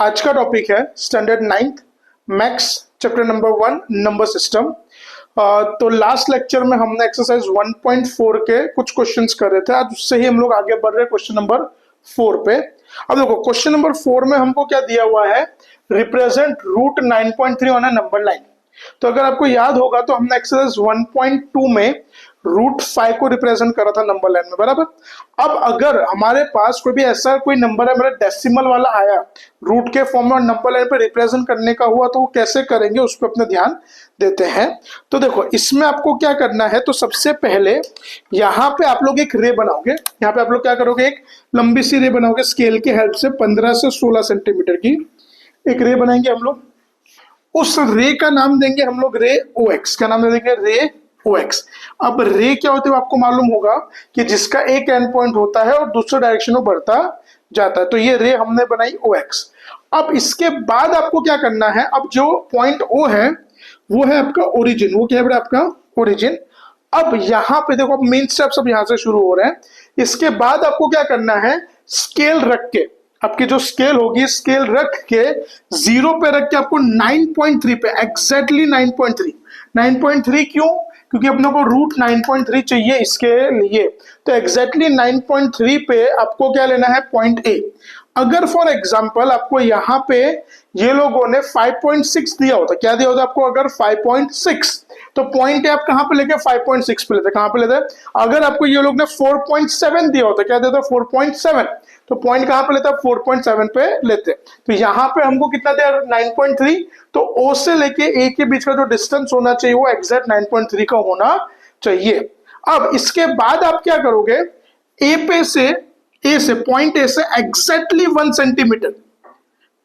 आज का टॉपिक है standard 9th maths chapter number 1 number system. तो लास्ट लेक्चर में हमने एक्सरसाइज 1.4 के कुछ क्वेश्चंस कर रहे थे, आज उससे ही हम लोग आगे बढ़ रहे हैं क्वेश्चन नंबर 4 पे। अब देखो क्वेश्चन नंबर 4 में हमको क्या दिया हुआ है, represent root 9.3 on a number line. तो अगर आपको याद होगा तो हमने एक्सरसाइज 1.2 में रूट 5 को रिप्रेजेंट करा था नंबर लाइन में, बराबर। अब अगर हमारे पास कोई भी ऐसा कोई नंबर है, मेरा डेसिमल वाला आया रूट के फॉर्म में और नंबर लाइन पे रिप्रेजेंट करने का हुआ, तो वो कैसे करेंगे उस पर अपना ध्यान देते हैं। तो देखो इसमें आपको क्या करना है, तो सबसे पहले यहाँ पे आप लोग एक रे बनाओगे। यहाँ पे आप लोग क्या करोगे, एक लंबी सी रे बनाओगे स्केल की हेल्प से, 15 से 16 सेंटीमीटर की एक रे बनाएंगे हम लोग। उस रे का नाम देंगे हम लोग रे OX। क्या नाम देंगे, रे OX। अब रे क्या होते है आपको मालूम होगा कि जिसका एक एंड पॉइंट होता है और दूसरे डायरेक्शन में बढ़ता जाता है, तो ये रे हमने बनाई OX। अब इसके बाद आपको क्या करना है, अब जो पॉइंट O है वो है आपका ओरिजिन। वो क्या है आपका ओरिजिन। अब यहाँ पे देखो, अब मेन स्टेप सब यहाँ से शुरू हो रहे हैं। इसके बाद आपको क्या करना है, स्केल रख के, आपकी जो स्केल होगी स्केल रख के 0 पे रख के आपको 9.3 पे, एग्जैक्टली 9.3 क्यों, क्योंकि अपने को रूट 9.3 चाहिए इसके लिए। तो एग्जैक्टली 9.3 पे आपको क्या लेना है, पॉइंट A। अगर फॉर एग्जांपल आपको यहाँ पे ये लोगों ने 5.6 दिया होता, क्या दिया होता आपको, अगर 5.6, तो पॉइंट आप कहां पे लेके 5.6 पे लेते, कहां पे लेते। अगर आपको ये लोग ने 4.7 दिया होता, क्या देता 4.7, तो पॉइंट कहां पे लेता, 4.7 पे लेते। तो यहाँ पे हमको कितना दिया 9.3, तो O से लेके A के बीच का जो डिस्टेंस होना चाहिए वो एग्जैक्ट 9.3 का होना चाहिए। अब इसके बाद आप क्या करोगे, पॉइंट A से एग्जैक्टली 1 सेंटीमीटर,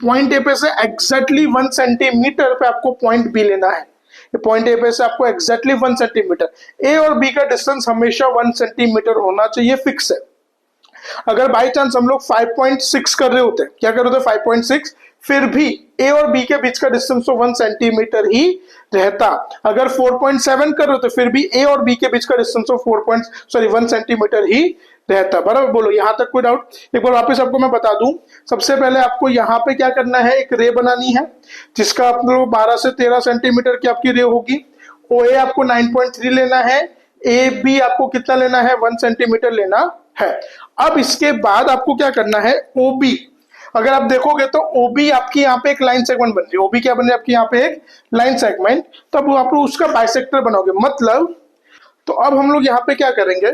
पॉइंट A पे से एग्जैक्टली 1 सेंटीमीटर पे आपको पॉइंट B लेना है। पॉइंट A पे से आपको एग्जैक्टली 1 सेंटीमीटर, A और B का डिस्टेंस हमेशा 1 सेंटीमीटर होना चाहिए, फिक्स है। अगर बाई चांस हम लोग 5.6 कर रहे होते, क्या कर रहे होते 5.6, फिर भी A और B के बीच का डिस्टेंस तो 1 सेंटीमीटर ही रहता। अगर 4.7 कर रहे होते फिर भी A और B के बीच का डिस्टेंस तो 1 सेंटीमीटर ही रहता, बराबर। बोलो यहाँ तक कोई डाउट। एक बार वापस आपको मैं बता दूं, सबसे पहले आपको यहाँ पे क्या करना है, एक रे बनानी है जिसका आप लोग 12 से 13 सेंटीमीटर की आपकी रे होगी। OA आपको 9.3 लेना है, AB आपको कितना लेना है, 1 सेंटीमीटर लेना है। अब इसके बाद आपको क्या करना है, OB, अगर आप देखोगे तो OB आपकी यहाँ पे एक लाइन सेगमेंट बन रही है। OB क्या बन रही है आपकी यहाँ पे एक लाइन सेगमेंट, तब आप उसका बाइसेक्टर बनाओगे मतलब। तो अब हम लोग यहाँ पे क्या करेंगे,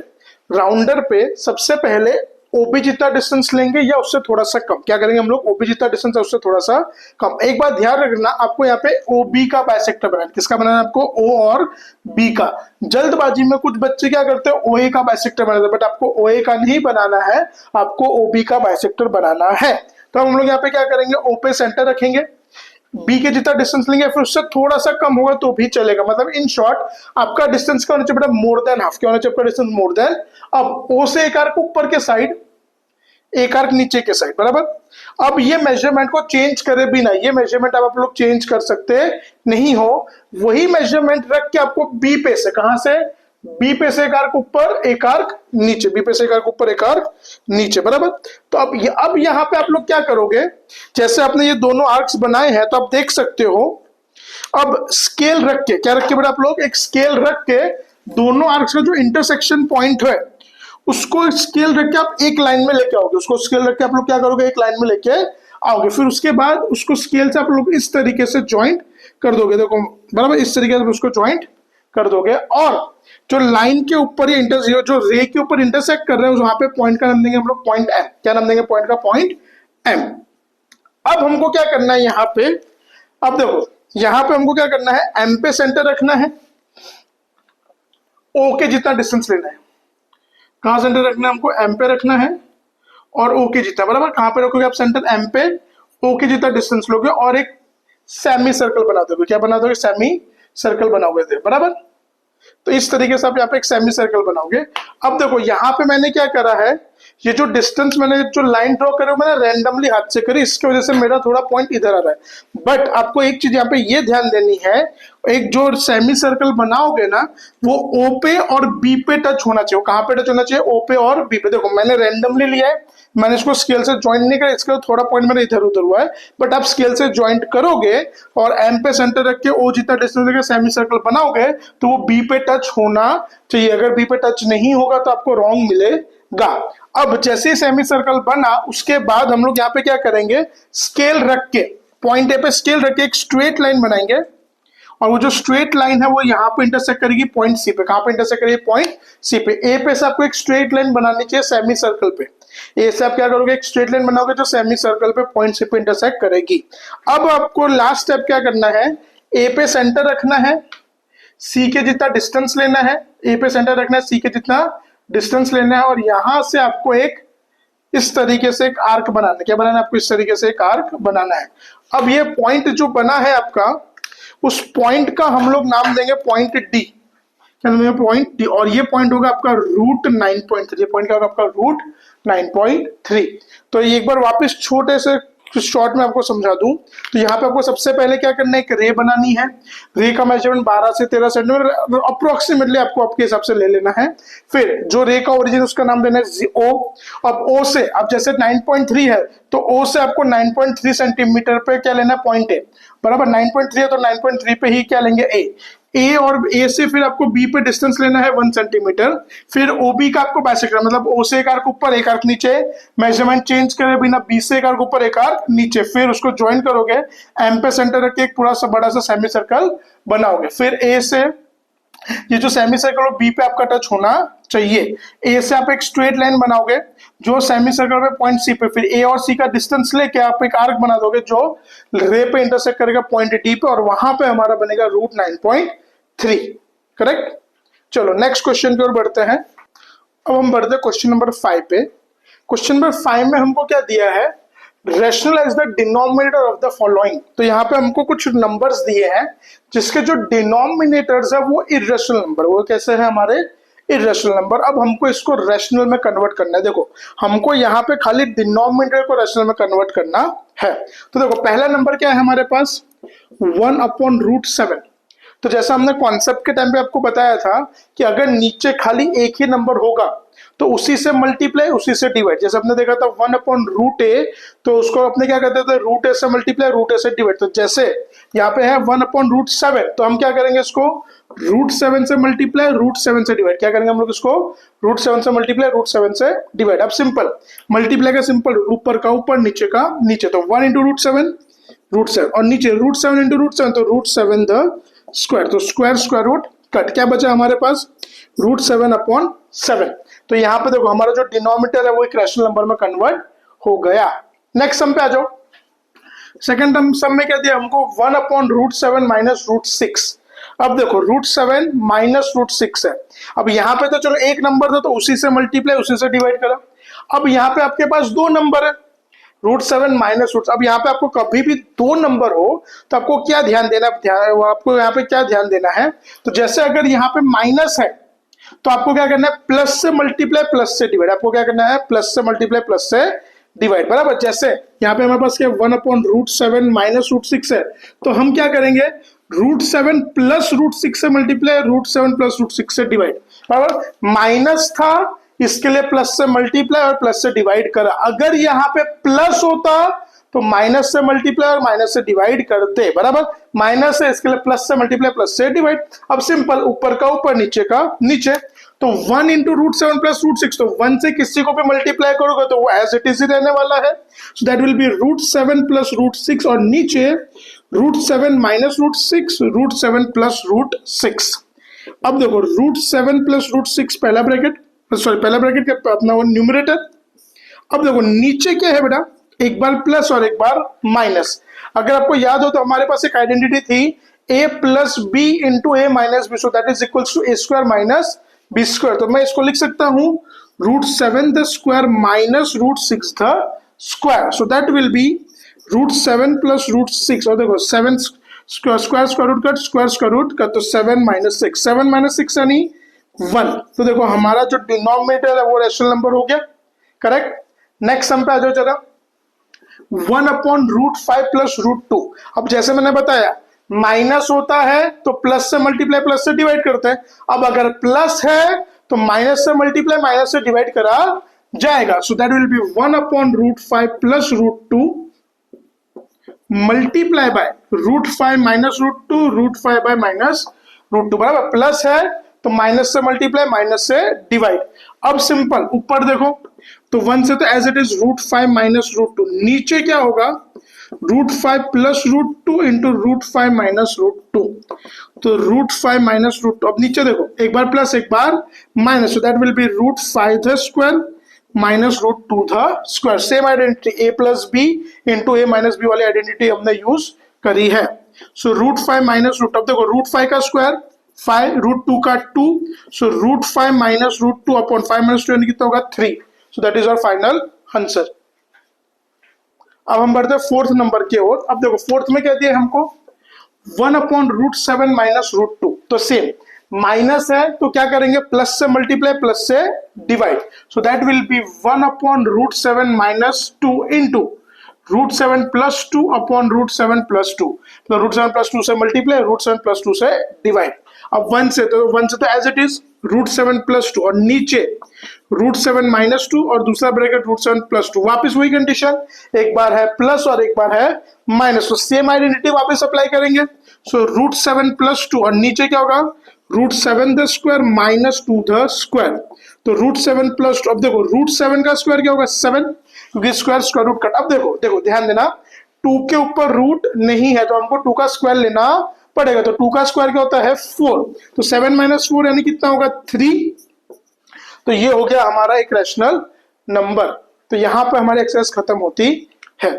राउंडर पे सबसे पहले OB जितना डिस्टेंस लेंगे या उससे थोड़ा सा कम, क्या करेंगे हम लोग, OB जितना डिस्टेंस है उससे थोड़ा सा कम। एक बात ध्यान रखना, आपको यहाँ पे OB का बाइसेक्टर बनाना है। किसका बनाना है आपको, O और B का। जल्दबाजी में कुछ बच्चे क्या करते हैं, OA का बाइसेक्टर बनाते हैं, बट आपको OA का नहीं बनाना है, आपको OB का बाइसेक्टर बनाना है। तो हम लोग यहाँ पे क्या करेंगे, O पे सेंटर रखेंगे, B के जितना डिस्टेंस लेंगे फिर उससे थोड़ा सा कम होगा तो भी चलेगा। मतलब इन शॉर्ट आपका डिस्टेंस क्या होना चाहिए बेटा, मोर देन हाफ। क्या होना चाहिए आपका डिस्टेंस, मोर देन। अब O से एक आर्क ऊपर के साइड, एक आर्क नीचे के साइड, बराबर। अब ये मेजरमेंट को चेंज करे भी ना, ये मेजरमेंट आप लोग चेंज कर सकते नहीं हो, वही मेजरमेंट रख के आपको B पे से, कहां से, B पे से एक आर्क ऊपर एक आर्क नीचे, B पे से एक आर्क ऊपर एक आर्क नीचे, बराबर। तो अब यहाँ पे आप लोग क्या करोगे, जैसे आपने ये दोनों आर्क्स बनाए हैं तो आप देख सकते हो, अब स्केल रख के, क्या रख के बेटा आप लोग, एक स्केल रख के दोनों आर्क्स का जो इंटरसेक्शन पॉइंट है उसको स्केल रख के आप एक लाइन में लेके आओगे। उसको स्केल रख के आप लोग क्या करोगे, एक लाइन में लेके आओगे। फिर उसके बाद उसको स्केल से आप लोग इस तरीके से ज्वाइंट कर दोगे, देखो बराबर, इस तरीके से उसको ज्वाइंट कर दोगे। और जो लाइन के ऊपर ये जो रे के ऊपर इंटरसेक्ट कर रहे हैं वहां पे पॉइंट का नाम देंगे हम लोग पॉइंट M। क्या नाम देंगे पॉइंट का, पॉइंट M। अब हमको क्या करना है यहाँ पे, अब देखो यहाँ पे हमको क्या करना है, M पे सेंटर रखना है, O के जितना डिस्टेंस लेना है। कहां सेंटर रखना है हमको, M पे रखना है और O के जितना, बराबर। कहां पे रखोगे आप सेंटर, M पे, O के जितना डिस्टेंस लोगे और एक सेमी सर्कल बना दोगे। क्या बना दोगे, सेमी सर्कल बनाओगे थे, बराबर। तो इस तरीके से आप यहाँ पे एक सेमी सर्कल बनाओगे। अब देखो यहाँ पे मैंने क्या करा है, ये जो डिस्टेंस मैंने जो लाइन ड्रॉ करी मैंने रैंडमली हाथ से करी, इसकी वजह से मेरा थोड़ा पॉइंट इधर आ रहा है। बट आपको एक चीज यहाँ पे ये ध्यान देनी है, एक जो सेमी सर्कल बनाओगे ना वो ओ पे और बी पे टच होना चाहिए। कहाँ पे टच होना चाहिए? ओ पे और बी पे। देखो मैंने रैंडमली लिया है, मैंने इसको स्केल से ज्वाइंट नहीं करा, इसका थोड़ा पॉइंट मेरा इधर उधर हुआ है। बट आप स्केल से ज्वाइंट करोगे और एम पे सेंटर रख के ओ जितना डिस्टेंस लेके सेमी सर्कल बनाओगे तो वो बी पे टच होना चाहिए। अगर बी पे टच नहीं होगा तो आपको रॉन्ग मिलेगा। अब जैसे ही सेमी सर्कल बना उसके बाद हम लोग यहाँ पे क्या करेंगे, स्केल रख के पॉइंट ए पे स्केल रख के एक स्ट्रेट लाइन बनाएंगे और वो जो स्ट्रेट लाइन है वो यहाँ पे इंटरसेक्ट करेगी पॉइंट सी पे। कहाँ पे इंटरसेक्ट करेगी? पॉइंट सी पे। ए पे से आपको एक स्ट्रेट लाइन बनानी चाहिए सेमी सर्कल पे। ए से आप क्या करोगे? एक स्ट्रेट लाइन बनाओगे जो सेमी सर्कल पे पॉइंट सी पे इंटरसेक्ट करेगी। अब आपको लास्ट स्टेप क्या करना है, ए पे सेंटर रखना है, सी के जितना डिस्टेंस लेना है। ए पे सेंटर रखना है, सी के जितना डिस्टेंस लेना है और यहां से आपको एक इस तरीके से एक आर्क बनाना है। क्या बनाना है आपको? इस तरीके से एक आर्क बनाना है। अब ये पॉइंट जो बना है आपका, उस पॉइंट का हम लोग नाम देंगे पॉइंट डी। क्या नाम देंगे? Point D. और ये पॉइंट होगा आपका रूट 9.3। पॉइंट क्या होगा आपका? रूट 9.3। तो एक बार वापस छोटे से शॉर्ट में आपको समझा दूं तो यहाँ पे आपको सबसे पहले क्या करना है, एक रे बनानी है। रे का मेजरमेंट 12 से 13 सेंटीमीटर अप्रोक्सीमेटली आपको आपके हिसाब से ले लेना है। फिर जो रे का ओरिजिन उसका नाम देना है ओ। अब ओ से, अब जैसे 9.3 है तो ओ से आपको 9.3 सेंटीमीटर पे क्या लेना है? Point A. बराबर 9.3 है तो 9.3 पे ही क्या लेंगे? ए और ए से फिर आपको बी पे डिस्टेंस लेना है 1 सेंटीमीटर। फिर ओबी का आपको बाइसेक्टर, मतलब ओ से एक आर्क ऊपर एक आर्क नीचे, मेजरमेंट चेंज करे बिना बी से एक आर्क ऊपर एक आर्क नीचे, फिर उसको ज्वाइन करोगे, एम पे सेंटर रख के एक पूरा सा बड़ा सा सेमी सर्कल बनाओगे। फिर ए से ये जो सेमी सर्कल बी पे आपका टच होना चाहिए। ए से आप एक स्ट्रेट लाइन बनाओगे जो सेमी सर्कल पे पॉइंट सी पे, फिर ए और सी का डिस्टेंस लेके आप एक आर्क बना दोगे जो रे पे इंटरसेक्ट करेगा पॉइंट डी पे और वहां पे हमारा बनेगा रूट 9.3। करेक्ट। चलो नेक्स्ट क्वेश्चन की ओर बढ़ते हैं। अब हम बढ़ते हैं क्वेश्चन नंबर 5 पे। क्वेश्चन नंबर 5 में हमको क्या दिया है, rationalize the denominator of the following. तो यहाँ पे हमको कुछ नंबर्स दिए हैं जिसके जो डिनोमिनेटर्स है वो इरेशनल नंबर, वो कैसे है हमारे? Irrational number. अब हमको इसको रैशनल में कन्वर्ट करना है। देखो हमको यहाँ पे खाली डिनोमिनेटर को रैशनल में कन्वर्ट करना है। तो देखो पहला नंबर क्या है हमारे पास? 1/√7। तो जैसा हमने कॉन्सेप्ट के टाइम पे आपको बताया था कि अगर नीचे खाली एक ही नंबर होगा तो उसी से मल्टीप्लाई उसी से डिवाइड। जैसे हमने देखा था 1/√a, तो उसको अपने क्या कहते थे? रूट ए से मल्टीप्लाई रूट ए से डिवाइड। तो जैसे यहाँ पे है 1/√7 तो हम क्या करेंगे इसको? √7 से मल्टीप्लाई √7 से डिवाइड। क्या करेंगे हम लोग इसको? √7 से मल्टीप्लाई √7 से डिवाइड। अब सिंपल मल्टीप्लाई का सिंपल, ऊपर का ऊपर नीचे का नीचे, तो 1 × √7 √7 और नीचे √7 × √7 तो √7 द स्क्वायर, तो स्क्वायर स्क्वायर रूट कट। क्या बचा हमारे पास? √7/7। तो यहाँ पे देखो हमारा जो डिनोमिनेटर है वो एक रैशनल नंबर में कन्वर्ट हो गया। नेक्स्ट सम पे आ जाओ। सेकंड सम में क्या दिया हमको? 1/√7 - √6। अब देखो √7 - √6 है। अब यहाँ पे तो चलो एक नंबर था तो उसी से मल्टीप्लाई उसी से डिवाइड करा। अब यहाँ पे आपके पास दो नंबर है, √7 - √6। अब यहाँ पे आपको कभी भी दो नंबर हो तो आपको क्या ध्यान देना, आपको यहाँ पे क्या ध्यान देना है? तो जैसे अगर यहाँ पे माइनस है तो आपको क्या करना है? प्लस से मल्टीप्लाई प्लस से डिवाइड। आपको क्या करना है? प्लस से मल्टीप्लाई प्लस से डिवाइड। बराबर। जैसे यहाँ पे हमारे पास क्या 1/√7 - √6 है तो हम क्या करेंगे? √7 प्लस √6 से मल्टीप्लाई, √7 प्लस √6 से डिवाइड। बराबर। माइनस था इसके लिए प्लस से मल्टीप्लाई और प्लस से डिवाइड करा। अगर यहाँ पे प्लस होता तो माइनस से मल्टीप्लाई और माइनस से डिवाइड करते। बराबर। माइनस है इसके लिए प्लस से मल्टीप्लाई प्लस से डिवाइड। अब सिंपल ऊपर का ऊपर नीचे का नीचे, तो 1 × √7 प्लस √6, तो 1 से किसी को भी मल्टीप्लाई करोगे तो वो एज इट इज ही रहने वाला है। सो दैट विल बी √7 प्लस √6 और नीचे √7 - √6 √7 प्लस √6। अब देखो √7 प्लस √6 पहला ब्रैकेट, सॉरी पहला ब्रैकेट का अपना वो न्यूमरेटर। अब देखो नीचे क्या है बेटा? एक बार प्लस और एक बार माइनस। अगर आपको याद हो तो हमारे पास एक आइडेंटिटी थी a + b × a - b, so that is equals to a² - b²। तो मैं इसको लिख सकता हूं √7 the square minus √6 the square, so that will be √7 plus √6। और देखो 7 square square root cut, square square root cut, तो 7 - 6, 7 - 6 यानी 1। तो देखो हमारा जो डिनोमिनेटर है वो रैशनल नंबर हो गया। करेक्ट। नेक्स्ट सम पे आ जाओ जरा, 1/√5 प्लस √2। अब जैसे मैंने बताया माइनस होता है तो प्लस से मल्टीप्लाई प्लस से डिवाइड करते हैं। अब अगर प्लस है तो माइनस से मल्टीप्लाई माइनस से डिवाइड करा जाएगा। सो that will B 1/√5 plus √2 multiply by √5 minus √2 √5 bye minus √2, बराबर। प्लस है तो माइनस से मल्टीप्लाई माइनस से डिवाइड। अब सिंपल ऊपर देखो तो 1 से तो एज इट इज √5 माइनस √2, नीचे क्या होगा √5 प्लस √2 इंटू √5 माइनस √2, तो √5 माइनस √2। अब नीचे देखो एक बार प्लस एक बार minus, so that will be √5 the square minus √2 the square. Same identity a plus b into a minus b वाली आइडेंटिटी हमने यूज करी है। सो √5 माइनस √2, अब देखो √5 का स्क्वायर 5, √2 का 2, सो √5 माइनस √2 अपॉन 5 माइनस 2 यानी कितना होगा 3। So that is our final answer. अब हम बढ़ते हैं फोर्थ नंबर की ओर। अब देखो फोर्थ में क्या दिया हमको 1/√7 माइनस √2, तो सेम माइनस है तो क्या करेंगे प्लस से मल्टीप्लाई प्लस से divide. So that will B 1/√7 minus 2 into √7 plus 2 upon √7 plus 2, तो √7 प्लस 2 से मल्टीप्लाई √7 प्लस 2 से डिवाइड। अब 1 से तो एज इट इज √7 प्लस 2 और नीचे √7 माइनस 2 और दूसरा ब्रैकेट √7 प्लस 2, वापिस वही कंडीशन, एक बार है प्लस और एक बार है माइनस, तो सेम आइडेंटिटी वापस अप्लाई करेंगे। सो √7 प्लस 2 और नीचे क्या होगा √7 the square minus 2 the square, तो √7 प्लस 2। अब देखो √7 का स्क्वायर क्या होगा 7, क्योंकि स्क्वायर स्क्वायर रूट कट। अब देखो ध्यान देना 2 के ऊपर रूट नहीं है तो हमको 2 का स्क्वायर लेना पड़ेगा, तो 2 का स्क्वायर क्या होता है 4, तो 7 माइनस 4 यानी कितना होगा 3। तो ये हो गया हमारा एक रैशनल नंबर। तो यहां पर हमारी एक्सरसाइज खत्म होती है।